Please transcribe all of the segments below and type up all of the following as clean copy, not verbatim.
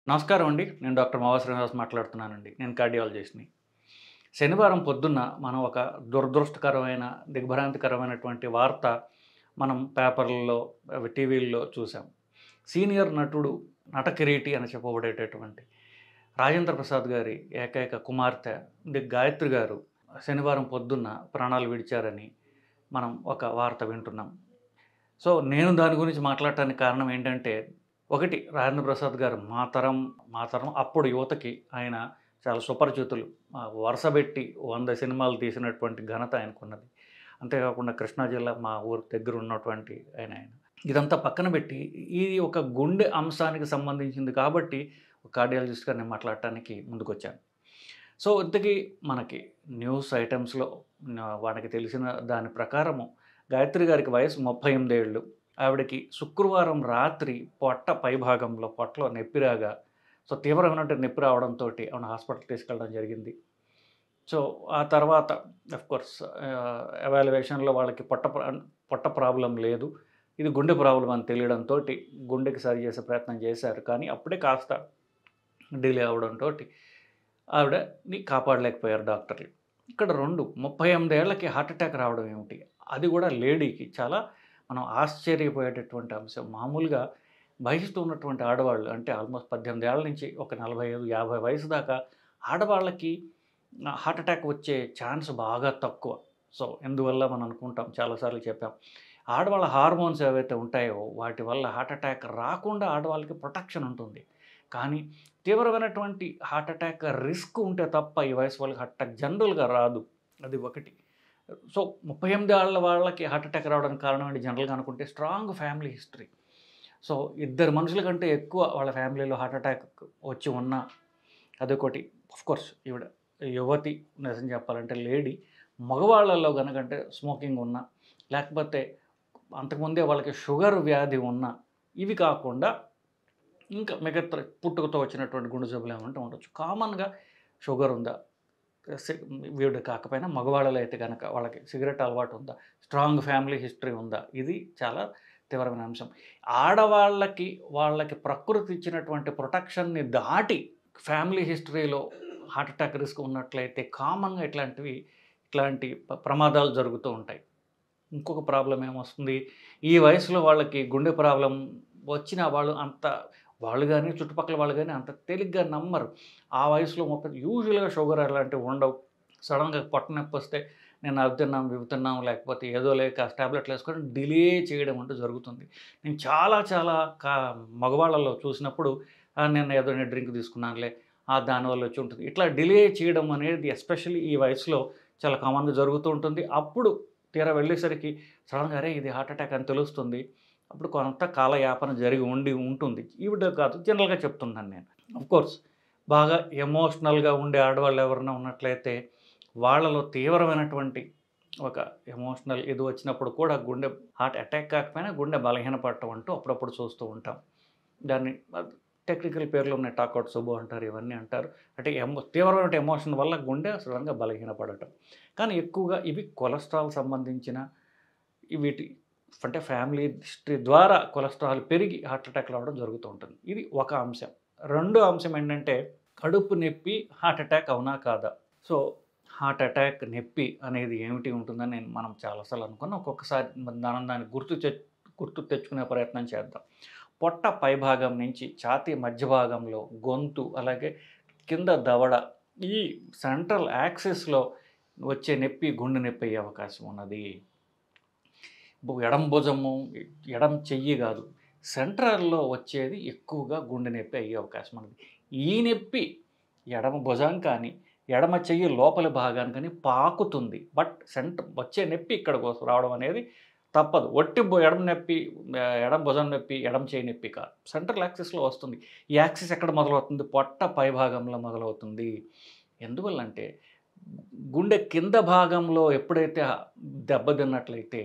నమస్కారం అండి. నేను డాక్టర్ మావా శ్రీనివాస్ మాట్లాడుతున్నానండి. నేను కార్డియాలజిస్ట్‌ని. శనివారం పొద్దున్న మనం ఒక దురదృష్టకరమైన, దిగ్భ్రాంతికరమైనటువంటి వార్త మనం పేపర్‌లలో, టీవీల్లో చూసాం. సీనియర్ నటుడు, నటకిరీటి అని చెప్పబడేటటువంటి రాజేంద్ర ప్రసాద్ గారి ఏకైక కుమార్తె గాయత్రి గారు శనివారం పొద్దున్న ప్రాణాలు విడిచారని మనం ఒక వార్త వింటున్నాం. సో, నేను దాని గురించి మాట్లాడటానికి కారణం ఏంటంటే, ఒకటి రాజేంద్ర ప్రసాద్ గారు మా తరం అప్పుడు యువతకి ఆయన చాలా సుపరిచితులు. వరుసబెట్టి 100 సినిమాలు తీసినటువంటి ఘనత ఆయనకున్నది. అంతేకాకుండా కృష్ణా జిల్లా మా ఊరు దగ్గర ఉన్నటువంటి ఆయన. ఇదంతా పక్కన పెట్టి ఇది ఒక గుండె అంశానికి సంబంధించింది కాబట్టి ఒక కార్డియాలజిస్ట్‌గా నేను మాట్లాడటానికి ముందుకొచ్చాను. సో, ఇంతకీ మనకి న్యూస్ ఐటెమ్స్‌లో మనకి తెలిసిన దాని ప్రకారము గాయత్రి గారికి వయసు 38 ఏళ్ళు. ఆవిడకి శుక్రవారం రాత్రి పొట్టలో నొప్పి రాగా, సో తీవ్రమైనటువంటి నొప్పి రావడంతోటి ఆవిడని హాస్పిటల్‌కి తీసుకెళ్ళడం జరిగింది. సో, ఆ తర్వాత ఆఫ్‌కోర్స్ ఎవాల్యుయేషన్‌లో వాళ్ళకి పొట్ట ప్రాబ్లమ్ లేదు. ఇది గుండె ప్రాబ్లమ్ అని తెలియడంతోటి గుండెకి సరి చేసే ప్రయత్నం చేశారు. కానీ అప్పుడే కాస్త డిలే అవ్వడంతోటి ఆవిడని కాపాడలేకపోయారు డాక్టర్లు. ఇక్కడ 38 ఏళ్లకి హార్ట్ అటాక్ రావడం ఏమిటి? అది కూడా లేడీకి చాలా మనం ఆశ్చర్యపోయేటటువంటి అంశం. మామూలుగా వయసుతో ఉన్నటువంటి ఆడవాళ్ళు అంటే ఆల్మోస్ట్ 18 ఏళ్ల నుంచి ఒక 45, 50 వయసు దాకా ఆడవాళ్ళకి హార్ట్ అటాక్ వచ్చే ఛాన్స్ బాగా తక్కువ. సో, ఎందువల్ల మనం అనుకుంటాం, చాలాసార్లు చెప్పాం. ఆడవాళ్ళ హార్మోన్స్ ఏవైతే ఉంటాయో వాటి వల్ల హార్ట్ అటాక్ రాకుండా ఆడవాళ్ళకి ప్రొటెక్షన్ ఉంటుంది. కానీ తీవ్రమైనటువంటి హార్ట్ అటాక్ రిస్క్ ఉంటే తప్ప ఈ వయసు వాళ్ళకి హార్ట్ అటాక్ జనరల్‌గా రాదు. అది ఒకటి. సో, 38 ఏళ్ల వాళ్ళకి హార్ట్ అటాక్ రావడానికి కారణం ఏంటి జనరల్‌గా అనుకుంటే స్ట్రాంగ్ ఫ్యామిలీ హిస్టరీ. సో, ఇద్దరు మనుషుల కంటే ఎక్కువ వాళ్ళ ఫ్యామిలీలో హార్ట్ అటాక్ వచ్చి ఉన్నా అదొకటి. ఆఫ్‌కోర్స్ ఈవిడ యువతి, నిజం చెప్పాలంటే లేడీ. మగవాళ్ళలో గనకంటే స్మోకింగ్ ఉన్నా, లేకపోతే అంతకుముందే వాళ్ళకి షుగర్ వ్యాధి ఉన్నా, ఇవి కాకుండా ఇంకా మిగతా పుట్టుకతో వచ్చినటువంటి గుండె జబ్బులు ఏమంటే ఉండొచ్చు. కామన్‌గా షుగర్ ఉందా? వీడు కాకపోయినా మగవాళ్ళలో అయితే గనక వాళ్ళకి సిగరెట్ అలవాటు ఉందా? స్ట్రాంగ్ ఫ్యామిలీ హిస్టరీ ఉందా? ఇది చాలా తీవ్రమైన అంశం. వాళ్ళకి ప్రకృతి ఇచ్చినటువంటి ప్రొటెక్షన్‌ని దాటి ఫ్యామిలీ హిస్టరీలో హార్ట్ అటాక్ రిస్క్ ఉన్నట్లయితే కామన్‌గా ఇట్లాంటి ప్రమాదాలు జరుగుతూ ఉంటాయి. ఇంకొక ప్రాబ్లమ్ ఏమొస్తుంది, ఈ వయసులో వాళ్ళకి గుండె ప్రాబ్లమ్ వచ్చినా వాళ్ళు గానీ, చుట్టుపక్కల వాళ్ళు గానీ అంత తేలిగ్గా నమ్మరు. ఆ వయసులో యూజువల్‌గా షుగర్ అలాంటివి ఉండవు. సడన్‌గా పొట్ట నొప్పి వస్తే నేను అవి తిన్నాం, ఇవి తిన్నాం, లేకపోతే ఏదోలే కాస్త టాబ్లెట్లు వేసుకొని డిలే చేయడం అంటూ జరుగుతుంది. నేను చాలా మగవాళ్ళలో చూసినప్పుడు నేను ఏదో డ్రింక్ తీసుకున్నానులే, దానివల్ల వచ్చి ఉంటుంది. ఇట్లా డిలే చేయడం అనేది ఎస్పెషల్లీ ఈ వయసులో చాలా కామన్‌గా జరుగుతూ ఉంటుంది. అప్పుడు తీరా వెళ్ళేసరికి సడన్‌గా అరే ఇది హార్ట్ అటాక్ అని తెలుస్తుంది. అప్పుడు కొంత కాలయాపన జరిగి ఉంటుంది. ఈవిడ కాదు, జనరల్‌గా చెప్తున్నాను నేను. ఆఫ్‌కోర్స్ బాగా ఎమోషనల్‌గా ఉండే ఆడవాళ్ళు ఎవరైనా ఉన్నట్లయితే వాళ్ళలో తీవ్రమైనటువంటి ఒక ఎమోషనల్ ఇది వచ్చినప్పుడు కూడా హార్ట్ అటాక్ కాకపోయినా గుండె బలహీనపడటం అంటూ అప్పుడప్పుడు చూస్తూ ఉంటాం. దాన్ని టెక్నికల్ పేర్లు ఉన్నాయి, టాకౌట్ సుబ్బు అంటారు, ఇవన్నీ అంటారు. అంటే తీవ్రమైన ఎమోషన్ వల్ల గుండె సడన్‌గా బలహీనపడటం. కానీ ఎక్కువగా ఇవి కొలెస్ట్రాల్ సంబంధించిన వీటి అంటే ఫ్యామిలీ హిస్టరీ ద్వారా కొలెస్ట్రాల్ పెరిగి హార్ట్ అటాక్ రావడం జరుగుతూ ఉంటుంది. ఇది ఒక అంశం. రెండో అంశం ఏంటంటే కడుపు నొప్పి హార్ట్ అటాక్ అవునా కాదా? సో, హార్ట్ అటాక్ నొప్పి అనేది ఏమిటి ఉంటుందని మనం చాలాసార్లు అనుకున్నాం. ఒక్కొక్కసారి దాన్ని గుర్తు తెచ్చుకునే ప్రయత్నం చేద్దాం. పొట్ట పైభాగం నుంచి ఛాతీ మధ్య భాగంలో గొంతు, అలాగే కింద దవడ, ఈ సెంట్రల్ యాక్సిస్‌లో వచ్చే నొప్పి గుండె నొప్పి అయ్యే అవకాశం ఉన్నది. ఎడమ భుజము, ఎడమ చెయ్యి కాదు, సెంట్రల్లో వచ్చేది ఎక్కువగా గుండె నొప్పి అయ్యే అవకాశం ఉన్నది. ఈ నొప్పి ఎడమ భుజం కానీ, ఎడమ చెయ్యి లోపలి భాగాన్ని కానీ పాకుతుంది. బట్ వచ్చే నొప్పి ఇక్కడికి రావడం అనేది తప్పదు. ఎడమ భుజం నొప్పి, ఎడమ చెయ్యి నొప్పి కాదు, సెంట్రల్ యాక్సిస్‌లో వస్తుంది. ఈ యాక్సిస్ ఎక్కడ మొదలవుతుంది? పొట్ట పై భాగంలో మొదలవుతుంది. ఎందువల్లంటే గుండె కింద భాగంలో ఎప్పుడైతే దెబ్బతిన్నట్లయితే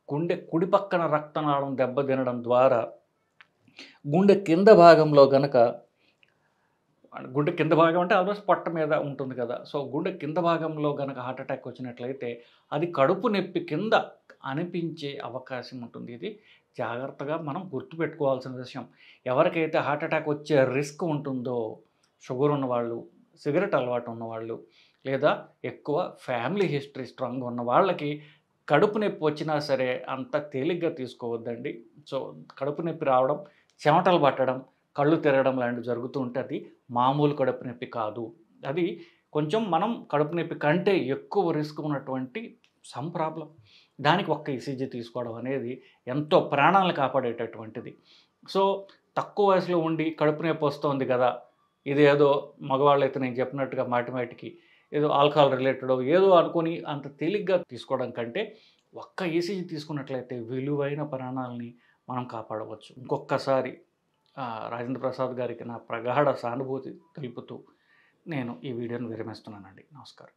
గుండె కుడి పక్కన రక్తనాళం దెబ్బతినడం ద్వారా గుండె కింద భాగంలో గనక, గుండె కింద భాగం అంటే ఆల్మోస్ట్ పొట్ట మీద ఉంటుంది కదా. సో, గుండె కింద భాగంలో గనక హార్ట్ అటాక్ వచ్చినట్లయితే అది కడుపు నొప్పి కింద అనిపించే అవకాశం ఉంటుంది. ఇది జాగ్రత్తగా మనం గుర్తుపెట్టుకోవాల్సిన విషయం. ఎవరికైతే హార్ట్ అటాక్ వచ్చే రిస్క్ ఉంటుందో, షుగర్ ఉన్నవాళ్ళు, సిగరెట్ అలవాటు ఉన్నవాళ్ళు, లేదా ఎక్కువ ఫ్యామిలీ హిస్టరీ స్ట్రాంగ్‌గా ఉన్న వాళ్ళకి కడుపు నొప్పి వచ్చినా సరే అంత తేలిగ్గా తీసుకోవద్దండి. సో, కడుపు నొప్పి రావడం, చెమటలు పట్టడం, కళ్ళు తిరగడం లాంటివి జరుగుతూ ఉంటే అది మామూలు కడుపు నొప్పి కాదు. అది కొంచెం మనం కడుపు నొప్పి కంటే ఎక్కువ రిస్క్ ఉన్నటువంటి సమ్ ప్రాబ్లమ్. దానికి ఒక్క ఈసీజీ తీసుకోవడం అనేది ఎంతో ప్రాణాలను కాపాడేటటువంటిది. సో, తక్కువ వయసులో ఉండి కడుపు నొప్పి వస్తోంది కదా! ఇదేదో మగవాళ్ళైతే నేను చెప్పినట్టుగా మాటిమాటికి ఏదో ఆల్కహాల్ రిలేటెడో ఏదో అనుకోని అంత తేలిగ్గా తీసుకోవడం కంటే ఒక్క ఈసీజీ తీసుకున్నట్లయితే విలువైన ప్రాణాలని మనం కాపాడవచ్చు. ఇంకొక్కసారి రాజేంద్ర ప్రసాద్ గారికి నా ప్రగాఢ సానుభూతి తెలుపుతూ నేను ఈ వీడియోని విరమిస్తున్నానండి. నమస్కారం.